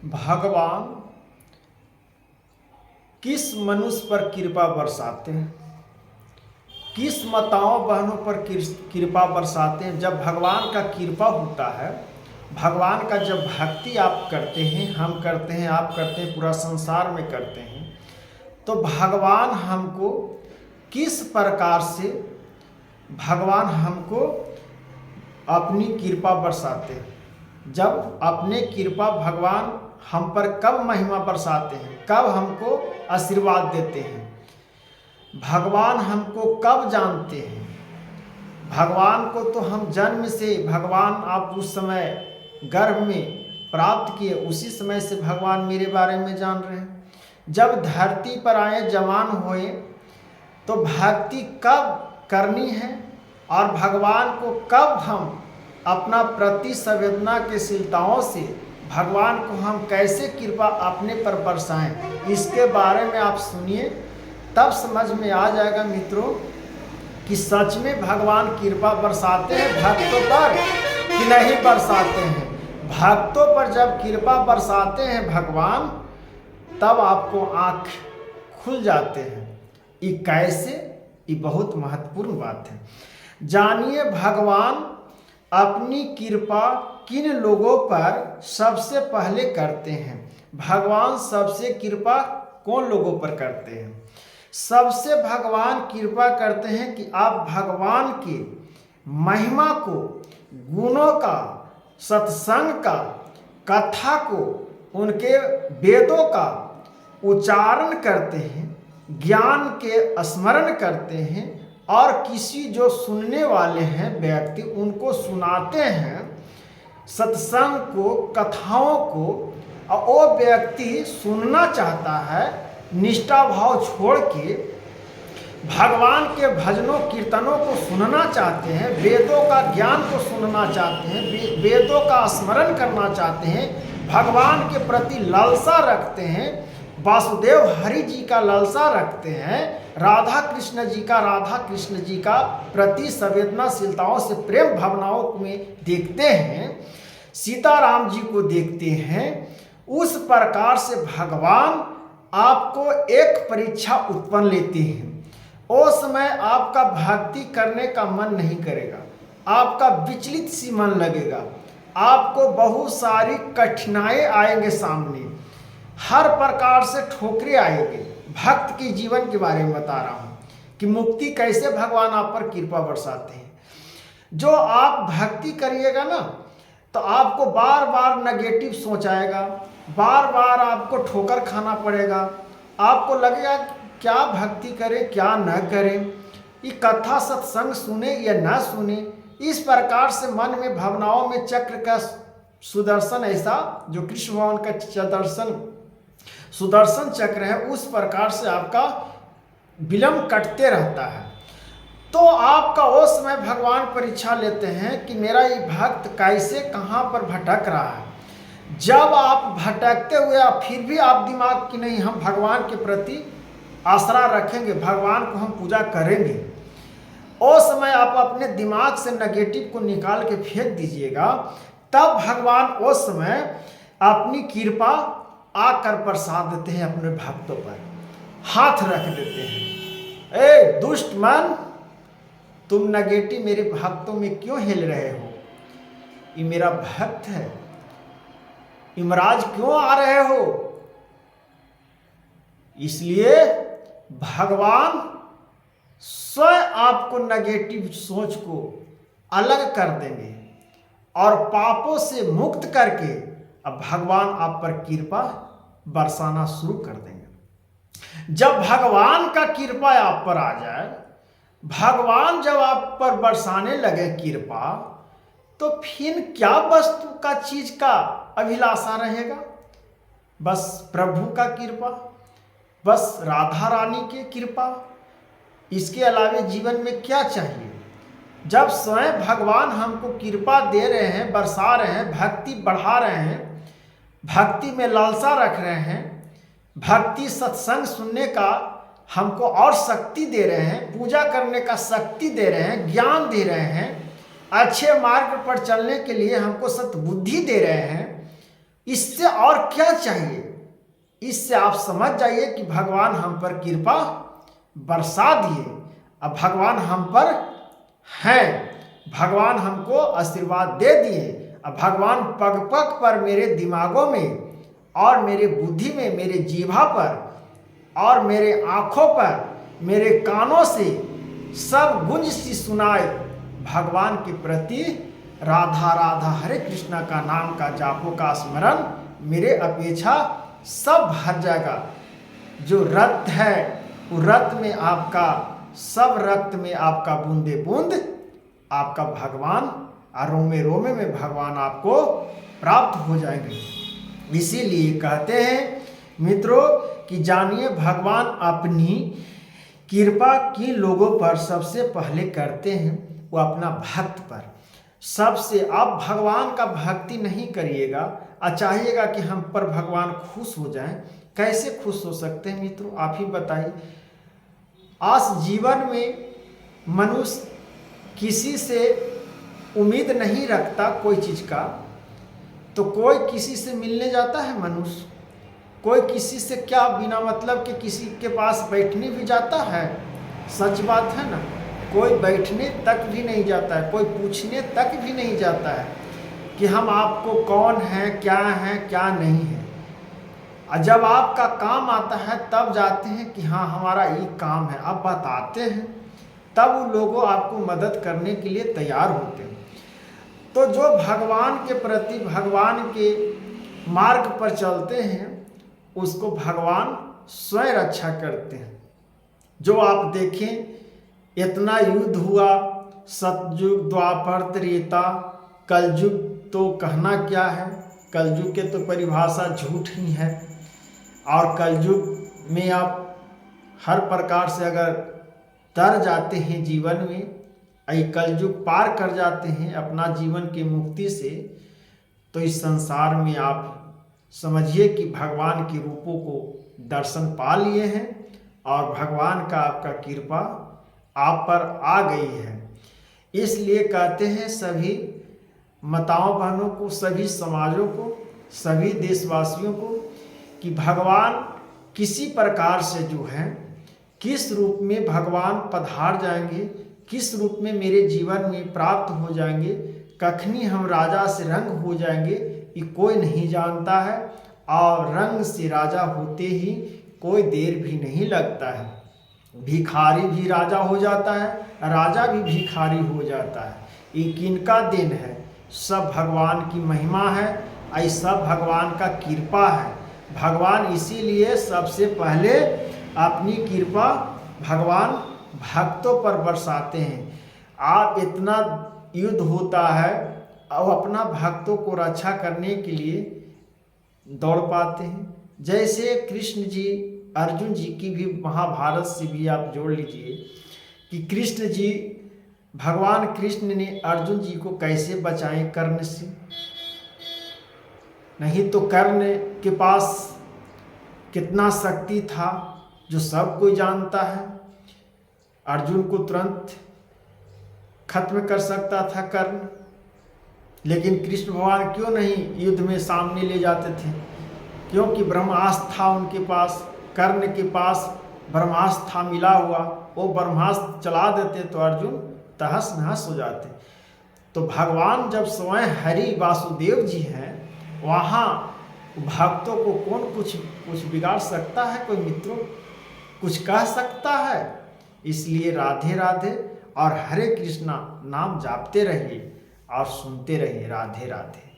भगवान किस मनुष्य पर कृपा बरसाते हैं, किस माताओं बहनों पर कृपा बरसाते हैं। जब भगवान का कृपा होता है, भगवान का जब भक्ति आप करते हैं, हम करते हैं, आप करते हैं, पूरा संसार में करते हैं, तो भगवान हमको किस प्रकार से भगवान हमको अपनी कृपा बरसाते हैं। जब अपने कृपा भगवान हम पर कब महिमा बरसाते हैं, कब हमको आशीर्वाद देते हैं, भगवान हमको कब जानते हैं। भगवान को तो हम जन्म से, भगवान आप उस समय गर्भ में प्राप्त किए, उसी समय से भगवान मेरे बारे में जान रहे हैं। जब धरती पर आए, जवान हुए, तो भक्ति कब करनी है और भगवान को कब हम अपना प्रति संवेदना के शीलताओं से भगवान को हम कैसे कृपा अपने पर बरसाएं, इसके बारे में आप सुनिए, तब समझ में आ जाएगा मित्रों कि सच में भगवान कृपा बरसाते हैं भक्तों पर कि नहीं बरसाते हैं। भक्तों पर जब कृपा बरसाते हैं भगवान, तब आपको आँख खुल जाते हैं। ये कैसे, ये बहुत महत्वपूर्ण बात है। जानिए भगवान अपनी कृपा किन लोगों पर सबसे पहले करते हैं। भगवान सबसे कृपा कौन लोगों पर करते हैं? सबसे भगवान कृपा करते हैं कि आप भगवान के महिमा को, गुणों का, सत्संग का, कथा को, उनके वेदों का उच्चारण करते हैं, ज्ञान के स्मरण करते हैं और किसी जो सुनने वाले हैं व्यक्ति उनको सुनाते हैं सत्संग को, कथाओं को, और वो व्यक्ति सुनना चाहता है, निष्ठा भाव छोड़ के भगवान के भजनों कीर्तनों को सुनना चाहते हैं, वेदों का ज्ञान को सुनना चाहते हैं, वेदों का स्मरण करना चाहते हैं, भगवान के प्रति लालसा रखते हैं, वासुदेव हरि जी का लालसा रखते हैं, राधा कृष्ण जी का प्रति संवेदनाशीलताओं से प्रेम भावनाओं में देखते हैं, सीताराम जी को देखते हैं। उस प्रकार से भगवान आपको एक परीक्षा उत्पन्न लेते हैं। उस समय आपका भक्ति करने का मन नहीं करेगा, आपका विचलित सी मन लगेगा, आपको बहुत सारी कठिनाई आएंगे सामने, हर प्रकार से ठोकरें आएंगे। भक्त के जीवन के बारे में बता रहा हूँ कि मुक्ति कैसे भगवान आप पर कृपा बरसाते हैं। जो आप भक्ति करिएगा ना, तो आपको बार बार नेगेटिव सोच आएगा, बार बार आपको ठोकर खाना पड़ेगा, आपको लगेगा क्या भक्ति करें क्या न करें, ये कथा सत्संग सुने या न सुने। इस प्रकार से मन में भावनाओं में चक्र का सुदर्शन, ऐसा जो कृष्ण भगवान का सुदर्शन चक्र है, उस प्रकार से आपका विलंब कटते रहता है। तो आपका उस समय भगवान परीक्षा लेते हैं कि मेरा ये भक्त कैसे कहाँ पर भटक रहा है। जब आप भटकते हुए फिर भी आप दिमाग की नहीं, हम भगवान के प्रति आसरा रखेंगे, भगवान को हम पूजा करेंगे, उस समय आप अपने दिमाग से नेगेटिव को निकाल के फेंक दीजिएगा। तब भगवान उस समय अपनी कृपा आकर बरसात देते हैं, अपने भक्तों पर हाथ रख देते हैं। ए दुष्ट मन, तुम नेगेटिव मेरे भक्तों में क्यों हिल रहे हो? ये मेरा भक्त है, इमराज क्यों आ रहे हो? इसलिए भगवान स्वयं आपको नेगेटिव सोच को अलग कर देंगे और पापों से मुक्त करके अब भगवान आप पर कृपा बरसाना शुरू कर देंगे। जब भगवान का कृपा आप पर आ जाए, भगवान जब आप पर बरसाने लगे कृपा, तो फिर क्या वस्तु का चीज का अभिलाषा रहेगा? बस प्रभु का कृपा, बस राधा रानी की कृपा, इसके अलावे जीवन में क्या चाहिए? जब स्वयं भगवान हमको कृपा दे रहे हैं, बरसा रहे हैं, भक्ति बढ़ा रहे हैं, भक्ति में लालसा रख रहे हैं, भक्ति सत्संग सुनने का हमको और शक्ति दे रहे हैं, पूजा करने का शक्ति दे रहे हैं, ज्ञान दे रहे हैं, अच्छे मार्ग पर चलने के लिए हमको सद्बुद्धि दे रहे हैं, इससे और क्या चाहिए? इससे आप समझ जाइए कि भगवान हम पर कृपा बरसा दिए। अब भगवान हम पर हैं, भगवान हमको आशीर्वाद दे दिए। अब भगवान पग पग पर मेरे दिमागों में और मेरे बुद्धि में, मेरे जीभा पर और मेरे आँखों पर, मेरे कानों से सब गुंज सी सुनाए भगवान के प्रति राधा राधा हरे कृष्णा का नाम का जापो का स्मरण मेरे अपेक्षा सब भर जाएगा। जो रक्त है वो रक्त में आपका, सब रक्त में आपका बूंदे बूंद आपका भगवान, और रोमे रोमे में भगवान आपको प्राप्त हो जाएंगे। इसीलिए कहते हैं मित्रों कि जानिए भगवान अपनी कृपा की लोगों पर सबसे पहले करते हैं, वो अपना भक्त पर सबसे। आप भगवान का भक्ति नहीं करिएगा और चाहिएगा कि हम पर भगवान खुश हो जाएं। कैसे खुश हो सकते हैं मित्रों, आप ही बताइए। आज जीवन में मनुष्य किसी से उम्मीद नहीं रखता कोई चीज़ का, तो कोई किसी से मिलने जाता है मनुष्य, कोई किसी से क्या बिना मतलब के किसी के पास बैठने भी जाता है? सच बात है ना। कोई बैठने तक भी नहीं जाता है, कोई पूछने तक भी नहीं जाता है कि हम आपको कौन हैं, क्या नहीं है। और जब आपका काम आता है तब जाते हैं कि हाँ हमारा ये काम है, आप बताते हैं, तब वो लोगों आपको मदद करने के लिए तैयार होते हैं। तो जो भगवान के प्रति, भगवान के मार्ग पर चलते हैं, उसको भगवान स्वयं रक्षा करते हैं। जो आप देखें इतना युद्ध हुआ, सतयुग, द्वापर, त्रेता, कलयुग तो कहना क्या है। कलयुग के तो परिभाषा झूठ ही है, और कलयुग में आप हर प्रकार से अगर तर जाते हैं जीवन में, कलयुग पार कर जाते हैं अपना जीवन की मुक्ति से, तो इस संसार में आप समझिए कि भगवान के रूपों को दर्शन पा लिए हैं और भगवान का आपका कृपा आप पर आ गई है। इसलिए कहते हैं सभी माताओं बहनों को, सभी समाजों को, सभी देशवासियों को कि भगवान किसी प्रकार से जो है, किस रूप में भगवान पधार जाएंगे, किस रूप में मेरे जीवन में प्राप्त हो जाएंगे, कखनी हम राजा से रंग हो जाएंगे, ये कोई नहीं जानता है। और रंग से राजा होते ही कोई देर भी नहीं लगता है। भिखारी भी राजा हो जाता है, राजा भी भिखारी हो जाता है। ये किनका दिन है? सब भगवान की महिमा है, ये सब भगवान का कृपा है। भगवान इसीलिए सबसे पहले अपनी कृपा भगवान भक्तों पर बरसाते हैं। आप इतना युद्ध होता है और अपना भक्तों को रक्षा करने के लिए दौड़ पाते हैं। जैसे कृष्ण जी, अर्जुन जी की भी महाभारत से भी आप जोड़ लीजिए कि कृष्ण जी, भगवान कृष्ण ने अर्जुन जी को कैसे बचाए कर्ण से। नहीं तो कर्ण के पास कितना शक्ति था जो सब कोई जानता है। अर्जुन को तुरंत खत्म कर सकता था कर्ण, लेकिन कृष्ण भगवान क्यों नहीं युद्ध में सामने ले जाते थे? क्योंकि ब्रह्मास्त्र था उनके पास, कर्ण के पास ब्रह्मास्त्र था मिला हुआ। वो ब्रह्मास्त्र चला देते तो अर्जुन तहस नहस हो जाते। तो भगवान जब स्वयं हरि वासुदेव जी हैं, वहाँ भक्तों को कौन कुछ बिगाड़ सकता है? कोई मित्रों कुछ कह सकता है? इसलिए राधे राधे और हरे कृष्णा नाम जापते रहिए और सुनते रहिए। राधे राधे।